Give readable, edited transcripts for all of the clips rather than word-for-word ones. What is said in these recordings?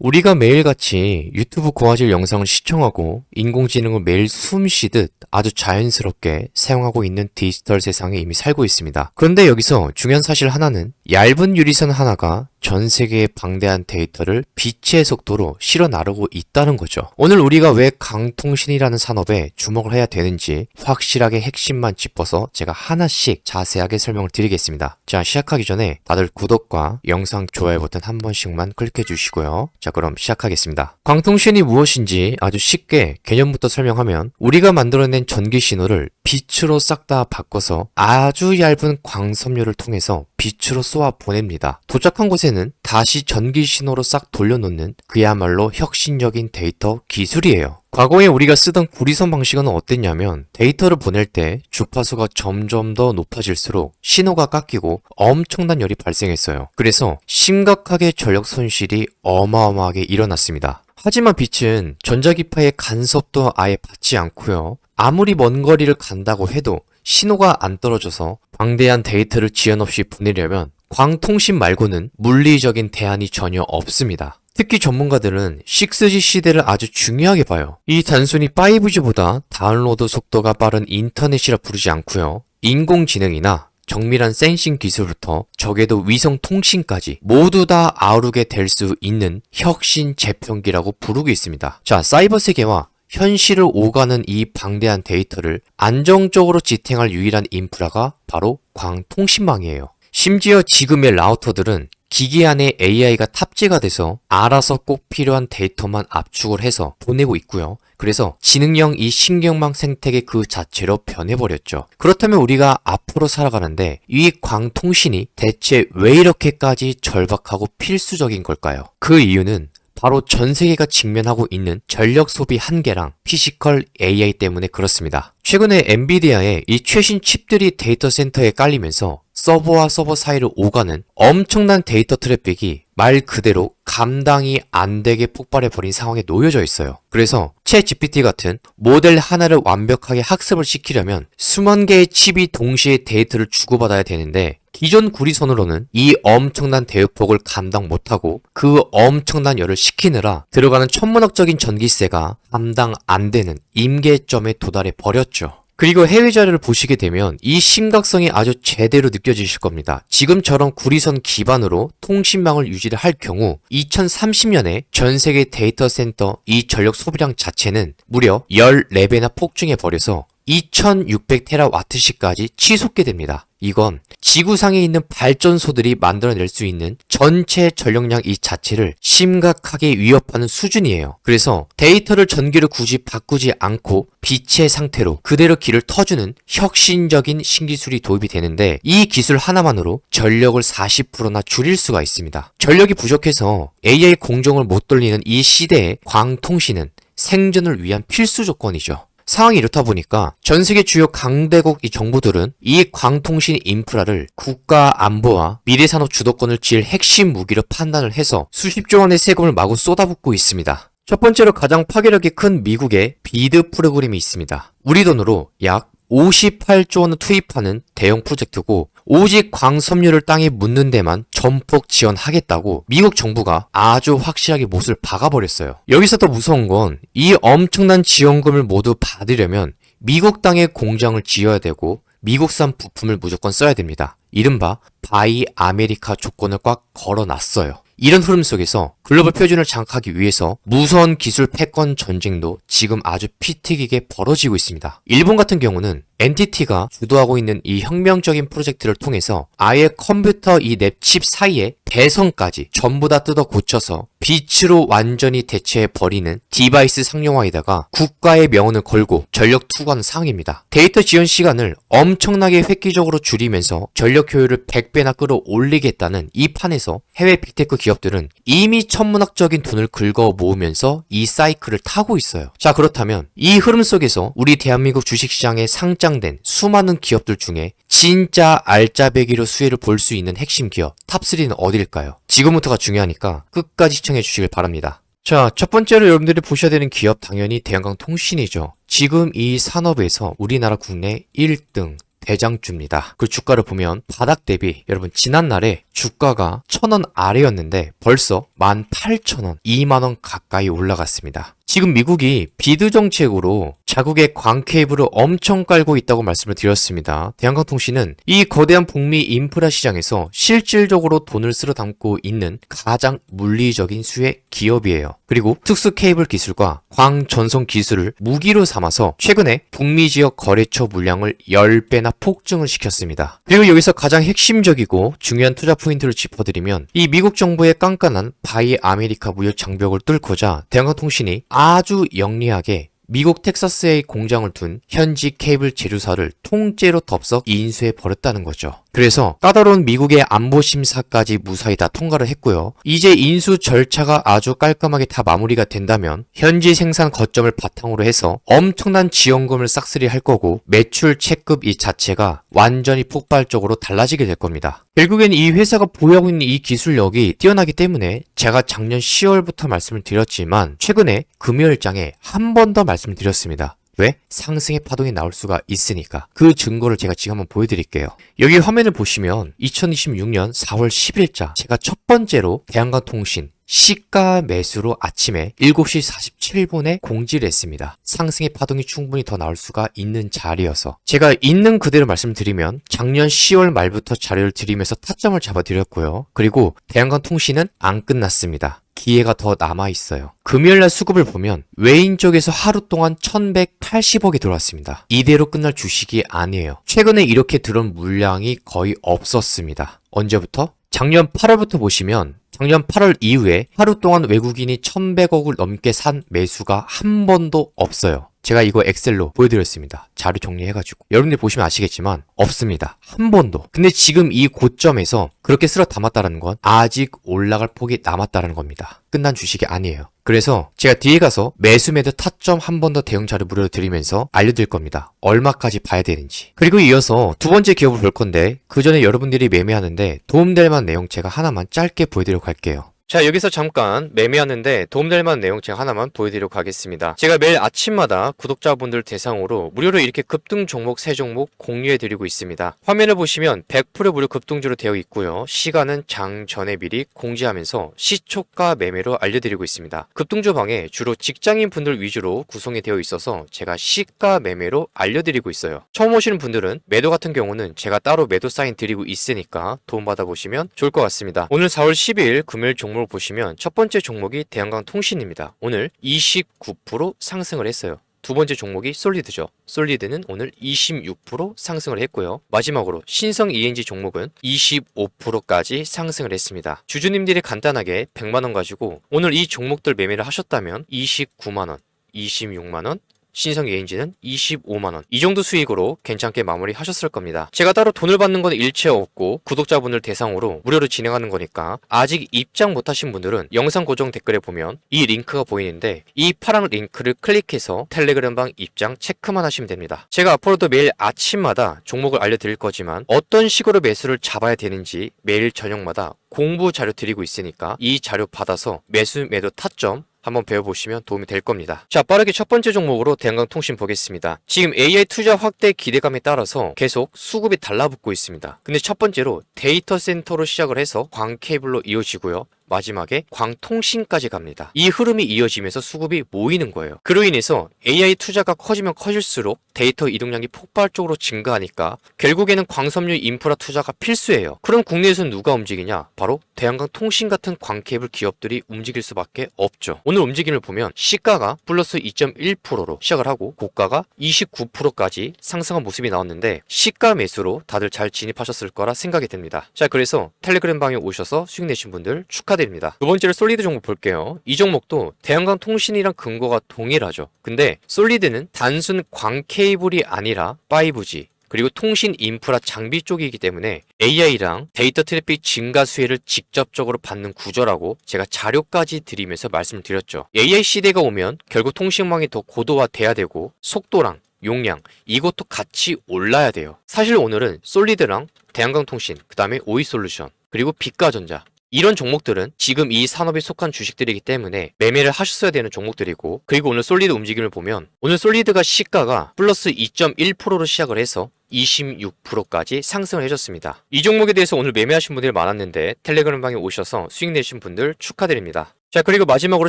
우리가 매일같이 유튜브 고화질 영상을 시청하고 인공지능을 매일 숨쉬듯 아주 자연스럽게 사용하고 있는 디지털 세상에 이미 살고 있습니다. 그런데 여기서 중요한 사실 하나는 얇은 유리선 하나가 전 세계의 방대한 데이터를 빛의 속도로 실어 나르고 있다는 거죠. 오늘 우리가 왜 강통신이라는 산업에 주목을 해야 되는지 확실하게 핵심만 짚어서 제가 하나씩 자세하게 설명을 드리겠습니다. 자, 시작하기 전에 다들 구독과 영상 좋아요 버튼 한 번씩만 클릭해 주시고요. 자, 그럼 시작하겠습니다. 광통신이 무엇인지 아주 쉽게 개념부터 설명하면 우리가 만들어낸 전기 신호를 빛으로 싹 다 바꿔서 아주 얇은 광섬유를 통해서 빛으로 쏘아 보냅니다. 도착한 곳에는 다시 전기 신호로 싹 돌려놓는 그야말로 혁신적인 데이터 기술이에요. 과거에 우리가 쓰던 구리선 방식은 어땠냐면 데이터를 보낼 때 주파수가 점점 더 높아질수록 신호가 깎이고 엄청난 열이 발생했어요. 그래서 심각하게 전력 손실이 어마어마하게 일어났습니다. 하지만 빛은 전자기파의 간섭도 아예 받지 않고요. 아무리 먼 거리를 간다고 해도 신호가 안 떨어져서 방대한 데이터를 지연 없이 보내려면 광통신 말고는 물리적인 대안이 전혀 없습니다. 특히 전문가들은 6G 시대를 아주 중요하게 봐요. 이 단순히 5G보다 다운로드 속도가 빠른 인터넷이라 부르지 않고요. 인공지능이나 정밀한 센싱 기술부터 적에도 위성 통신까지 모두 다 아우르게 될 수 있는 혁신 제편기라고 부르고 있습니다. 자, 사이버 세계와 현실을 오가는 이 방대한 데이터를 안정적으로 지탱할 유일한 인프라가 바로 광통신망이에요. 심지어 지금의 라우터들은 기기 안에 AI가 탑재가 돼서 알아서 꼭 필요한 데이터만 압축을 해서 보내고 있고요. 그래서 지능형 이 신경망 생태계 그 자체로 변해버렸죠. 그렇다면 우리가 앞으로 살아가는데 이 광통신이 대체 왜 이렇게까지 절박하고 필수적인 걸까요? 그 이유는 바로 전 세계가 직면하고 있는 전력 소비 한계랑 피지컬 AI 때문에 그렇습니다. 최근에 엔비디아의 이 최신 칩들이 데이터 센터에 깔리면서 서버와 서버 사이를 오가는 엄청난 데이터 트래픽이 말 그대로 감당이 안 되게 폭발해버린 상황에 놓여져 있어요. 그래서 챗GPT 같은 모델 하나를 완벽하게 학습을 시키려면 수만 개의 칩이 동시에 데이터를 주고받아야 되는데 기존 구리선으로는 이 엄청난 대역폭을 감당 못하고 그 엄청난 열을 식히느라 들어가는 천문학적인 전기세가 감당 안 되는 임계점에 도달해 버렸죠. 그리고 해외 자료를 보시게 되면 이 심각성이 아주 제대로 느껴지실 겁니다. 지금처럼 구리선 기반으로 통신망을 유지를 할 경우 2030년에 전 세계 데이터 센터 이 전력 소비량 자체는 무려 14배나 폭증해 버려서 2600테라와트시까지 치솟게 됩니다. 이건 지구상에 있는 발전소들이 만들어낼 수 있는 전체 전력량 이 자체를 심각하게 위협하는 수준이에요. 그래서 데이터를 전기를 굳이 바꾸지 않고 빛의 상태로 그대로 길을 터주는 혁신적인 신기술이 도입이 되는데 이 기술 하나만으로 전력을 40%나 줄일 수가 있습니다. 전력이 부족해서 AI 공정을 못 돌리는 이 시대에 광통신은 생존을 위한 필수 조건이죠. 상황이 이렇다 보니까 전 세계 주요 강대국 이 정부들은 이 광통신 인프라를 국가 안보와 미래산업 주도권을 지을 핵심 무기로 판단을 해서 수십조 원의 세금을 마구 쏟아붓고 있습니다. 첫 번째로 가장 파괴력이 큰 미국의 비드 프로그램이 있습니다. 우리 돈으로 약 58조 원을 투입하는 대형 프로젝트고 오직 광섬유를 땅에 묻는 데만 전폭 지원하겠다고 미국 정부가 아주 확실하게 못을 박아버렸어요. 여기서 더 무서운 건 이 엄청난 지원금을 모두 받으려면 미국 땅에 공장을 지어야 되고 미국산 부품을 무조건 써야 됩니다. 이른바 바이 아메리카 조건을 꽉 걸어놨어요. 이런 흐름 속에서 글로벌 표준을 장악하기 위해서 무서운 기술 패권 전쟁도 지금 아주 피 튀기게 벌어지고 있습니다. 일본 같은 경우는 NTT가 주도하고 있는 이 혁명적인 프로젝트를 통해서 아예 컴퓨터 이 랩칩 사이에 배선까지 전부 다 뜯어 고쳐서 빛으로 완전히 대체해버리는 디바이스 상용화에다가 국가의 명언을 걸고 전력 투구하는 상황입니다. 데이터 지원 시간을 엄청나게 획기적으로 줄이면서 전력 효율을 100배나 끌어올리겠다는 이 판에서 해외 빅테크 기업들은 이미 천문학적인 돈을 긁어 모으면서 이 사이클을 타고 있어요. 자, 그렇다면 이 흐름 속에서 우리 대한민국 주식시장에 상장된 수많은 기업들 중에 진짜 알짜배기로 수혜를 볼 수 있는 핵심 기업 탑3는 어디일까요? 지금부터가 중요하니까 끝까지 시청해 주시길 바랍니다. 자, 첫 번째로 여러분들이 보셔야 되는 기업 당연히 대한강통신이죠. 지금 이 산업에서 우리나라 국내 1등 대장주입니다. 그 주가를 보면 바닥 대비 여러분 지난날에 주가가 1000원 아래였는데 벌써 18,000원, 2만원 가까이 올라갔습니다. 지금 미국이 비드 정책으로 자국의 광 케이블을 엄청 깔고 있다고 말씀을 드렸습니다. 대한강통신은 이 거대한 북미 인프라 시장에서 실질적으로 돈을 쓸어 담고 있는 가장 물리적인 수의 기업이에요. 그리고 특수 케이블 기술과 광 전송 기술을 무기로 삼아서 최근에 북미 지역 거래처 물량을 10배나 폭증을 시켰습니다. 그리고 여기서 가장 핵심적이고 중요한 투자 포인트를 짚어드리면 이 미국 정부의 깐깐한 바이 아메리카 무역 장벽을 뚫고자 대한강통신이 아주 영리하게 미국 텍사스에 공장을 둔 현지 케이블 제조사를 통째로 덥석 인수해 버렸다는 거죠. 그래서 까다로운 미국의 안보 심사까지 무사히 다 통과를 했고요. 이제 인수 절차가 아주 깔끔하게 다 마무리가 된다면 현지 생산 거점을 바탕으로 해서 엄청난 지원금을 싹쓸이 할 거고 매출 체급 이 자체가 완전히 폭발적으로 달라지게 될 겁니다. 결국엔 이 회사가 보유하고 있는 이 기술력이 뛰어나기 때문에 제가 작년 10월부터 말씀을 드렸지만 최근에 금요일장에 한 번 더 말씀을 드렸습니다. 왜? 상승의 파동이 나올 수가 있으니까. 그 증거를 제가 지금 한번 보여드릴게요. 여기 화면을 보시면 2026년 4월 10일자 제가 첫 번째로 대한강통신 시가 매수로 아침에 7시 47분에 공지를 했습니다. 상승의 파동이 충분히 더 나올 수가 있는 자리여서 제가 있는 그대로 말씀드리면 작년 10월 말부터 자료를 드리면서 타점을 잡아드렸고요. 그리고 대한강통신은 안 끝났습니다. 기회가 더 남아있어요. 금요일날 수급을 보면 외인 쪽에서 하루 동안 1180억이 들어왔습니다. 이대로 끝날 주식이 아니에요. 최근에 이렇게 들어온 물량이 거의 없었습니다. 언제부터? 작년 8월부터 보시면 작년 8월 이후에 하루 동안 외국인이 1100억을 넘게 산 매수가 한 번도 없어요. 제가 이거 엑셀로 보여드렸습니다. 자료 정리해가지고. 여러분들 보시면 아시겠지만 없습니다. 한 번도. 근데 지금 이 고점에서 그렇게 쓸어 담았다는 건 아직 올라갈 폭이 남았다는 겁니다. 끝난 주식이 아니에요. 그래서 제가 뒤에 가서 매수 매도 타점 한 번 더 대응 자료 무료로 드리면서 알려드릴 겁니다. 얼마까지 봐야 되는지. 그리고 이어서 두 번째 기업을 볼 건데 그 전에 여러분들이 매매하는데 도움될 만한 내용 제가 하나만 짧게 보여드리려고 할게요. 자, 여기서 잠깐 매매하는데 도움될 만한 내용 제가 하나만 보여드리도록 하겠습니다. 제가 매일 아침마다 구독자분들 대상으로 무료로 이렇게 급등 종목 3종목 공유해드리고 있습니다. 화면을 보시면 100% 무료 급등주로 되어 있고요. 시간은 장 전에 미리 공지하면서 시초가 매매로 알려드리고 있습니다. 급등주 방에 주로 직장인 분들 위주로 구성이 되어 있어서 제가 시가 매매로 알려드리고 있어요. 처음 오시는 분들은 매도 같은 경우는 제가 따로 매도 사인 드리고 있으니까 도움받아 보시면 좋을 것 같습니다. 오늘 4월 10일 금요일 종목을 보시면 첫 번째 종목이 대한강통신입니다. 오늘 29% 상승을 했어요. 두 번째 종목이 솔리드죠. 솔리드는 오늘 26% 상승을 했고요. 마지막으로 신성 ENG 종목은 25%까지 상승을 했습니다. 주주님들이 간단하게 100만원 가지고 오늘 이 종목들 매매를 하셨다면 29만원, 26만원, 신성 ENG는 25만원. 이 정도 수익으로 괜찮게 마무리 하셨을 겁니다. 제가 따로 돈을 받는 건 일체 없고 구독자분들 대상으로 무료로 진행하는 거니까 아직 입장 못하신 분들은 영상 고정 댓글에 보면 이 링크가 보이는데 이 파란 링크를 클릭해서 텔레그램방 입장 체크만 하시면 됩니다. 제가 앞으로도 매일 아침마다 종목을 알려드릴 거지만 어떤 식으로 매수를 잡아야 되는지 매일 저녁마다 공부 자료 드리고 있으니까 이 자료 받아서 매수 매도 타점 한번 배워보시면 도움이 될 겁니다. 자, 빠르게 첫 번째 종목으로 대한강통신 보겠습니다. 지금 AI 투자 확대 기대감에 따라서 계속 수급이 달라붙고 있습니다. 근데 첫 번째로 데이터 센터로 시작을 해서 광 케이블로 이어지고요. 마지막에 광통신까지 갑니다. 이 흐름이 이어지면서 수급이 모이는 거예요. 그로 인해서 AI 투자가 커지면 커질수록 데이터 이동량이 폭발적으로 증가하니까 결국에는 광섬유 인프라 투자가 필수예요. 그럼 국내에서는 누가 움직이냐? 바로 대한강통신 같은 광케이블 기업들이 움직일 수밖에 없죠. 오늘 움직임을 보면 시가가 플러스 2.1%로 시작을 하고 고가가 29%까지 상승한 모습이 나왔는데 시가 매수로 다들 잘 진입하셨을 거라 생각이 듭니다. 자, 그래서 텔레그램 방에 오셔서 수익 내신 분들 축하드립니다. 두 번째로 솔리드 종목 볼게요. 이 종목도 대한강통신이랑 근거가 동일하죠. 근데 솔리드는 단순 광 케이블이 아니라 5G 그리고 통신 인프라 장비 쪽이기 때문에 AI랑 데이터 트래픽 증가 수혜를 직접적으로 받는 구조라고 제가 자료까지 드리면서 말씀을 드렸죠. AI 시대가 오면 결국 통신망이 더 고도화돼야 되고 속도랑 용량 이것도 같이 올라야 돼요. 사실 오늘은 솔리드랑 대한강통신 그 다음에 오이솔루션 그리고 빛가전자 이런 종목들은 지금 이 산업에 속한 주식들이기 때문에 매매를 하셨어야 되는 종목들이고, 그리고 오늘 솔리드 움직임을 보면 오늘 솔리드가 시가가 플러스 2.1%로 시작을 해서 26%까지 상승을 해줬습니다. 이 종목에 대해서 오늘 매매하신 분들이 많았는데 텔레그램 방에 오셔서 수익 내신 분들 축하드립니다. 자, 그리고 마지막으로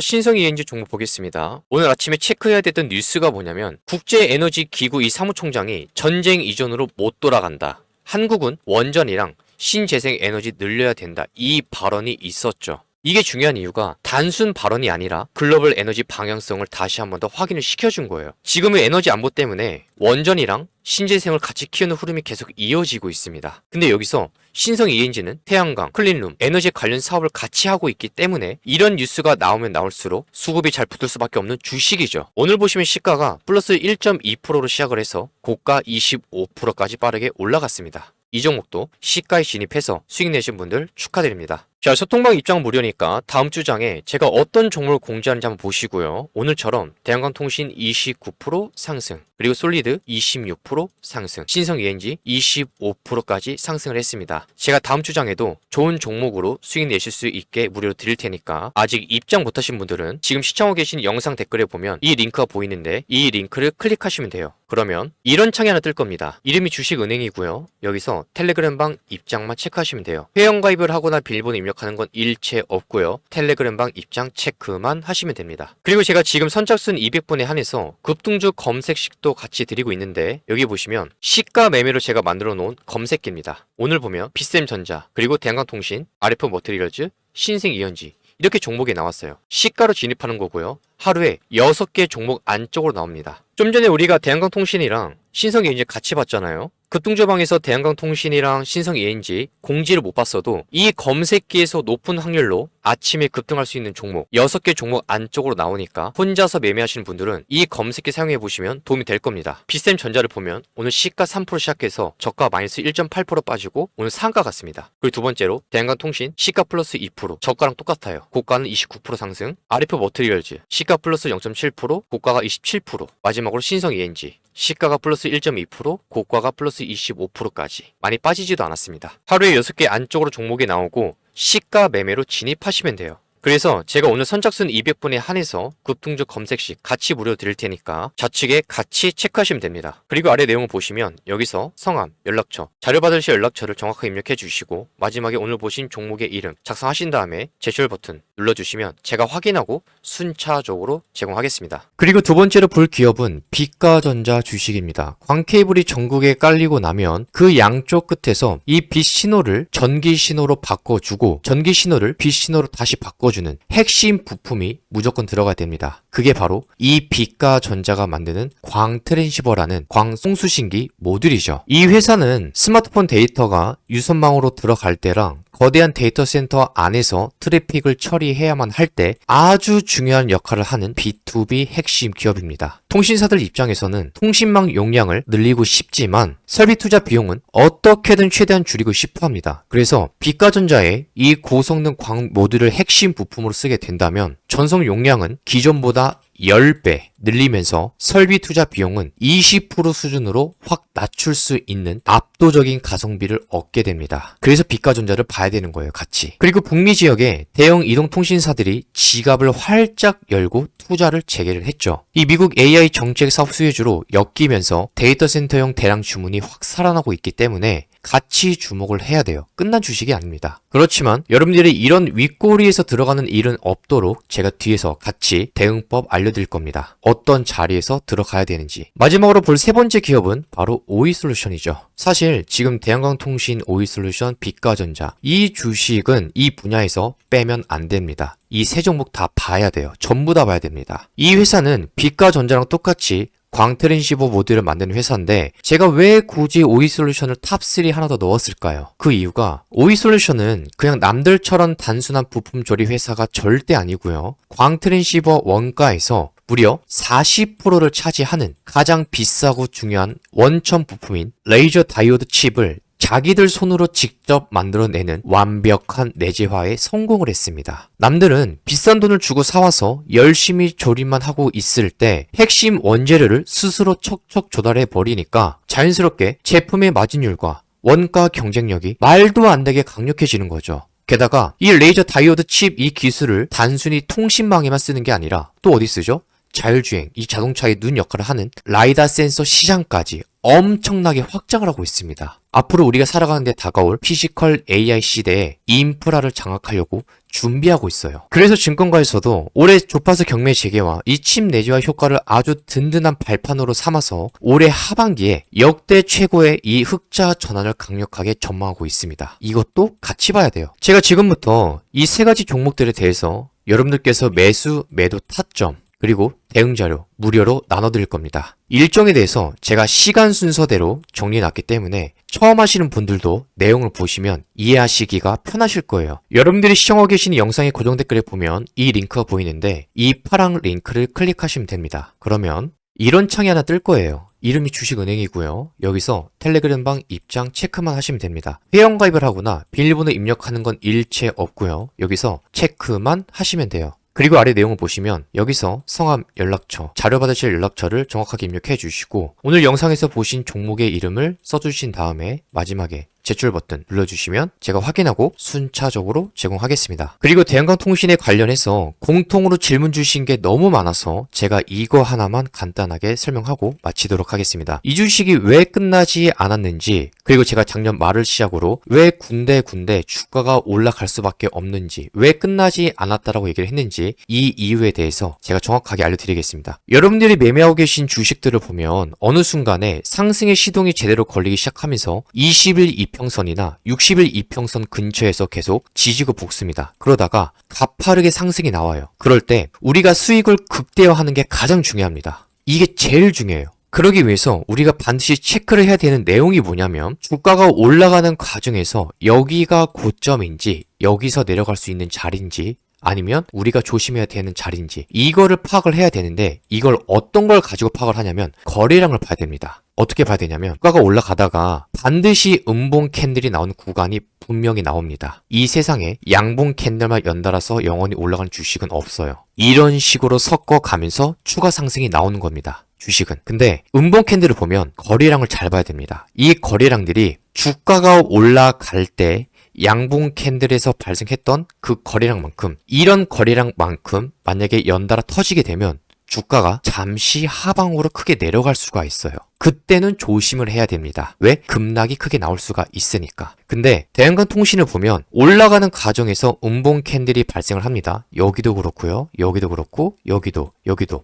신성ENG 종목 보겠습니다. 오늘 아침에 체크해야 됐던 뉴스가 뭐냐면 국제에너지기구 이 사무총장이 전쟁 이전으로 못 돌아간다. 한국은 원전이랑 신재생에너지 늘려야 된다. 이 발언이 있었죠. 이게 중요한 이유가 단순 발언이 아니라 글로벌 에너지 방향성을 다시 한 번 더 확인을 시켜준 거예요. 지금의 에너지 안보 때문에 원전이랑 신재생을 같이 키우는 흐름이 계속 이어지고 있습니다. 근데 여기서 신성ENG는 태양광, 클린룸, 에너지 관련 사업을 같이 하고 있기 때문에 이런 뉴스가 나오면 나올수록 수급이 잘 붙을 수밖에 없는 주식이죠. 오늘 보시면 시가가 플러스 1.2%로 시작을 해서 고가 25%까지 빠르게 올라갔습니다. 이 종목도 시가에 진입해서 수익 내신 분들 축하드립니다. 자, 소통방 입장 무료니까 다음 주장에 제가 어떤 종목을 공지하는지 한번 보시고요. 오늘처럼 대한광통신 29% 상승, 그리고 솔리드 26% 상승, 신성ENG 25%까지 상승을 했습니다. 제가 다음 주장에도 좋은 종목으로 수익 내실 수 있게 무료로 드릴 테니까 아직 입장 못하신 분들은 지금 시청하고 계신 영상 댓글에 보면 이 링크가 보이는데 이 링크를 클릭하시면 돼요. 그러면 이런 창이 하나 뜰 겁니다. 이름이 주식은행이고요. 여기서 텔레그램방 입장만 체크하시면 돼요. 회원가입을 하거나 비밀번호 입력하는 건 일체 없고요. 텔레그램방 입장 체크만 하시면 됩니다. 그리고 제가 지금 선착순 200분에 한해서 급등주 검색식도 같이 드리고 있는데 여기 보시면 시가 매매로 제가 만들어 놓은 검색기입니다. 오늘 보면 비쌤전자, 그리고 대한광통신, RF 머티리얼즈, 신생ENG 이렇게 종목이 나왔어요. 시가로 진입하는 거고요. 하루에 6개 종목 안쪽으로 나옵니다. 좀 전에 우리가 대한광통신이랑 신성ENG 같이 봤잖아요. 급등주방에서 대한광통신이랑 신성ENG 공지를 못 봤어도 이 검색기에서 높은 확률로 아침에 급등할 수 있는 종목 6개 종목 안쪽으로 나오니까 혼자서 매매하시는 분들은 이 검색기 사용해 보시면 도움이 될 겁니다. 비쌤전자를 보면 오늘 시가 3% 시작해서 저가 마이너스 1.8% 빠지고 오늘 상가 같습니다. 그리고 두 번째로 대한광통신 시가 플러스 2%, 저가랑 똑같아요. 고가는 29% 상승, RF 머티리얼즈 시가 플러스 0.7%, 고가가 27%, 마지막으로 신성ENG 시가가 플러스 1.2%, 고가가 플러스 25%까지 많이 빠지지도 않았습니다. 하루에 6개 안쪽으로 종목이 나오고 시가 매매로 진입하시면 돼요. 그래서 제가 오늘 선착순 200분에 한해서 급등주 검색식 같이 무료 드릴 테니까 좌측에 같이 체크하시면 됩니다. 그리고 아래 내용을 보시면 여기서 성함, 연락처, 자료 받으실 연락처를 정확하게 입력해 주시고 마지막에 오늘 보신 종목의 이름 작성하신 다음에 제출 버튼 눌러주시면 제가 확인하고 순차적으로 제공하겠습니다. 그리고 두 번째로 볼 기업은 빛가전자 주식입니다. 광케이블이 전국에 깔리고 나면 그 양쪽 끝에서 이 빛 신호를 전기 신호로 바꿔주고 전기 신호를 빛 신호로 다시 바꿔주는 핵심 부품이 무조건 들어가야 됩니다. 그게 바로 이 빛가전자가 만드는 광트랜시버라는 광송수신기 모듈이죠. 이 회사는 스마트폰 데이터가 유선망으로 들어갈 때랑 거대한 데이터 센터 안에서 트래픽을 처리해야만 할 때 아주 중요한 역할을 하는 B2B 핵심 기업입니다. 통신사들 입장에서는 통신망 용량을 늘리고 싶지만 설비 투자 비용은 어떻게든 최대한 줄이고 싶어 합니다. 그래서 빛가전자의 이 고성능 광 모듈을 핵심 부품으로 쓰게 된다면 전송 용량은 기존보다 10배 늘리면서 설비 투자 비용은 20% 수준으로 확 낮출 수 있는 압도적인 가성비를 얻게 됩니다. 그래서 빛가전자를 봐야 되는 거예요, 같이. 그리고 북미 지역에 대형 이동통신사들이 지갑을 활짝 열고 투자를 재개를 했죠. 이 미국 AI 정책 사업 수혜주로 엮이면서 데이터 센터용 대량 주문이 확 살아나고 있기 때문에 같이 주목을 해야 돼요. 끝난 주식이 아닙니다. 그렇지만 여러분들이 이런 윗꼬리에서 들어가는 일은 없도록 제가 뒤에서 같이 대응법 알려드릴 겁니다. 어떤 자리에서 들어가야 되는지. 마지막으로 볼 세 번째 기업은 바로 오이솔루션이죠. 사실 지금 대한광통신, 오이솔루션, 빛가전자 이 주식은 이 분야에서 빼면 안 됩니다. 이 세 종목 다 봐야 돼요. 전부 다 봐야 됩니다. 이 회사는 빛가전자랑 똑같이 광트랜시버 모듈을 만드는 회사인데 제가 왜 굳이 오이솔루션을 탑3 하나 더 넣었을까요? 그 이유가 오이솔루션은 그냥 남들처럼 단순한 부품 조립 회사가 절대 아니고요. 광트랜시버 원가에서 무려 40%를 차지하는 가장 비싸고 중요한 원천 부품인 레이저 다이오드 칩을 자기들 손으로 직접 만들어내는 완벽한 내재화에 성공을 했습니다. 남들은 비싼 돈을 주고 사와서 열심히 조립만 하고 있을 때 핵심 원재료를 스스로 척척 조달해 버리니까 자연스럽게 제품의 마진율과 원가 경쟁력이 말도 안 되게 강력해지는 거죠. 게다가 이 레이저 다이오드 칩 이 기술을 단순히 통신망에만 쓰는 게 아니라 또 어디 쓰죠? 자율주행, 이 자동차의 눈 역할을 하는 라이다 센서 시장까지 엄청나게 확장을 하고 있습니다. 앞으로 우리가 살아가는 데 다가올 피지컬 AI 시대에 인프라를 장악하려고 준비하고 있어요. 그래서 증권가에서도 올해 주파수 경매 재개와 이 칩 내재화 효과를 아주 든든한 발판으로 삼아서 올해 하반기에 역대 최고의 이 흑자 전환을 강력하게 전망하고 있습니다. 이것도 같이 봐야 돼요. 제가 지금부터 이 세 가지 종목들에 대해서 여러분들께서 매수, 매도 타점, 그리고 대응자료 무료로 나눠드릴 겁니다. 일정에 대해서 제가 시간 순서대로 정리해놨기 때문에 처음 하시는 분들도 내용을 보시면 이해하시기가 편하실 거예요. 여러분들이 시청하고 계시는 영상의 고정 댓글에 보면 이 링크가 보이는데 이 파랑 링크를 클릭하시면 됩니다. 그러면 이런 창이 하나 뜰 거예요. 이름이 주식은행이고요. 여기서 텔레그램방 입장 체크만 하시면 됩니다. 회원가입을 하거나 비밀번호 입력하는 건 일체 없고요. 여기서 체크만 하시면 돼요. 그리고 아래 내용을 보시면 여기서 성함, 연락처, 자료 받으실 연락처를 정확하게 입력해 주시고 오늘 영상에서 보신 종목의 이름을 써주신 다음에 마지막에 제출 버튼 눌러주시면 제가 확인하고 순차적으로 제공하겠습니다. 그리고 대한강통신에 관련해서 공통으로 질문 주신 게 너무 많아서 제가 이거 하나만 간단하게 설명하고 마치도록 하겠습니다. 이 주식이 왜 끝나지 않았는지, 그리고 제가 작년 말을 시작으로 왜 군데군데 주가가 올라갈 수밖에 없는지, 왜 끝나지 않았다라고 얘기를 했는지 이 이유에 대해서 제가 정확하게 알려드리겠습니다. 여러분들이 매매하고 계신 주식들을 보면 어느 순간에 상승의 시동이 제대로 걸리기 시작하면서 20일 이평선이나 60일 이평선 근처에서 계속 지지고 볶습니다. 그러다가 가파르게 상승이 나와요. 그럴 때 우리가 수익을 극대화하는 게 가장 중요합니다. 이게 제일 중요해요. 그러기 위해서 우리가 반드시 체크를 해야 되는 내용이 뭐냐면 주가가 올라가는 과정에서 여기가 고점인지 여기서 내려갈 수 있는 자리인지 아니면 우리가 조심해야 되는 자리인지 이거를 파악을 해야 되는데 이걸 어떤 걸 가지고 파악을 하냐면 거래량을 봐야 됩니다. 어떻게 봐야 되냐면 주가가 올라가다가 반드시 음봉 캔들이 나오는 구간이 분명히 나옵니다. 이 세상에 양봉 캔들만 연달아서 영원히 올라가는 주식은 없어요. 이런 식으로 섞어가면서 추가 상승이 나오는 겁니다. 주식은. 근데 음봉 캔들을 보면 거래량을 잘 봐야 됩니다. 이 거래량들이 주가가 올라갈 때 양봉 캔들에서 발생했던 그 거래량만큼, 이런 거래량만큼 만약에 연달아 터지게 되면 주가가 잠시 하방으로 크게 내려갈 수가 있어요. 그때는 조심을 해야 됩니다. 왜? 급락이 크게 나올 수가 있으니까. 근데 대한강통신을 보면 올라가는 과정에서 음봉 캔들이 발생을 합니다. 여기도 그렇고요. 여기도 그렇고 여기도.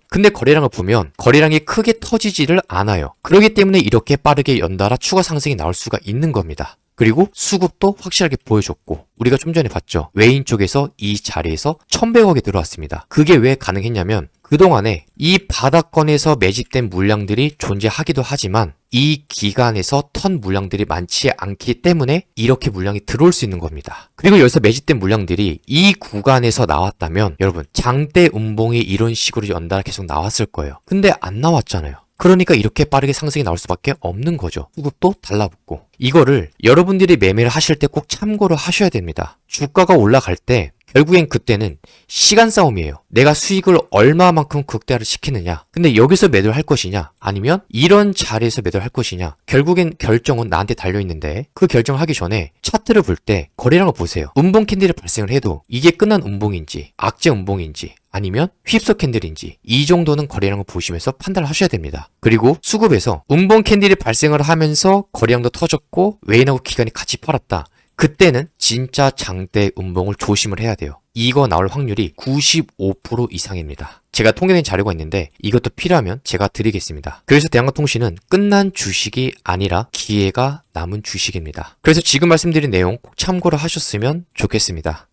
근데 거래량을 보면 거래량이 크게 터지지를 않아요. 그렇기 때문에 이렇게 빠르게 연달아 추가 상승이 나올 수가 있는 겁니다. 그리고 수급도 확실하게 보여줬고 우리가 좀 전에 봤죠. 외인 쪽에서 이 자리에서 1100억이 들어왔습니다. 그게 왜 가능했냐면 그동안에 이 바닥권에서 매집된 물량들이 존재하기도 하지만 이 기간에서 턴 물량들이 많지 않기 때문에 이렇게 물량이 들어올 수 있는 겁니다. 그리고 여기서 매집된 물량들이 이 구간에서 나왔다면 여러분 장대 음봉이 이런 식으로 연달아 계속 나왔을 거예요. 근데 안 나왔잖아요. 그러니까 이렇게 빠르게 상승이 나올 수밖에 없는 거죠. 수급도 달라붙고. 이거를 여러분들이 매매를 하실 때 꼭 참고를 하셔야 됩니다. 주가가 올라갈 때 결국엔 그때는 시간 싸움이에요. 내가 수익을 얼마만큼 극대화를 시키느냐. 근데 여기서 매도를 할 것이냐 아니면 이런 자리에서 매도를 할 것이냐. 결국엔 결정은 나한테 달려있는데 그 결정을 하기 전에 차트를 볼 때 거래량을 보세요. 음봉 캔들이 발생을 해도 이게 끝난 음봉인지 악재 음봉인지 아니면 휩서 캔들인지 이 정도는 거래량을 보시면서 판단을 하셔야 됩니다. 그리고 수급에서 음봉 캔들이 발생을 하면서 거래량도 터졌고 외인하고 기관이 같이 팔았다. 그때는 진짜 장대 음봉을 조심을 해야 돼요. 이거 나올 확률이 95% 이상입니다. 제가 통계된 자료가 있는데 이것도 필요하면 제가 드리겠습니다. 그래서 대한강통신은 끝난 주식이 아니라 기회가 남은 주식입니다. 그래서 지금 말씀드린 내용 꼭 참고를 하셨으면 좋겠습니다.